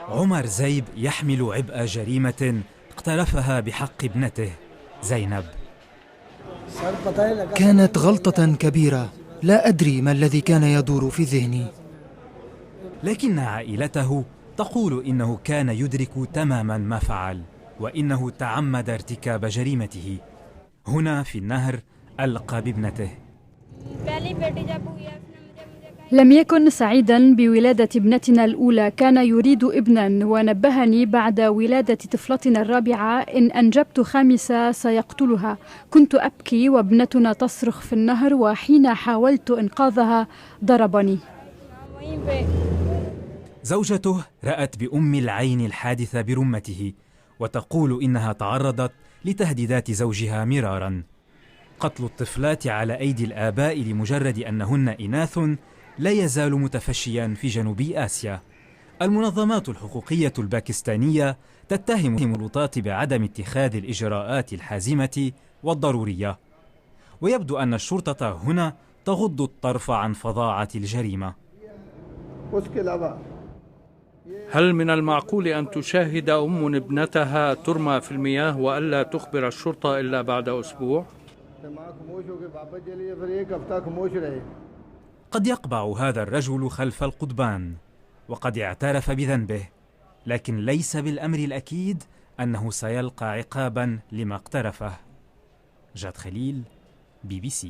عمر زيب يحمل عبء جريمة اقترفها بحق ابنته زينب. كانت غلطة كبيرة، لا أدري ما الذي كان يدور في ذهني. لكن عائلته تقول إنه كان يدرك تماما ما فعل، وإنه تعمد ارتكاب جريمته. هنا في النهر ألقى بابنته. لم يكن سعيدا بولادة ابنتنا الأولى، كان يريد ابنا، ونبهني بعد ولادة طفلتنا الرابعة إن أنجبت خامسة سيقتلها. كنت أبكي وابنتنا تصرخ في النهر، وحين حاولت إنقاذها ضربني. زوجته رأت بأم العين الحادث برمته، وتقول إنها تعرضت لتهديدات زوجها مرارا. قتل الطفلات على أيدي الآباء لمجرد أنهن إناث لا يزال متفشيا في جنوب آسيا. المنظمات الحقوقية الباكستانية تتهم السلطات بعدم اتخاذ الإجراءات الحازمة والضرورية، ويبدو أن الشرطة هنا تغض الطرف عن فظاعة الجريمة. هل من المعقول أن تشاهد أم ابنتها ترمى في المياه وألا تخبر الشرطة إلا بعد أسبوع؟ قد يقبع هذا الرجل خلف القضبان، وقد اعترف بذنبه، لكن ليس بالأمر الأكيد أنه سيلقى عقابا لما اقترفه. جاد خليل، BBC.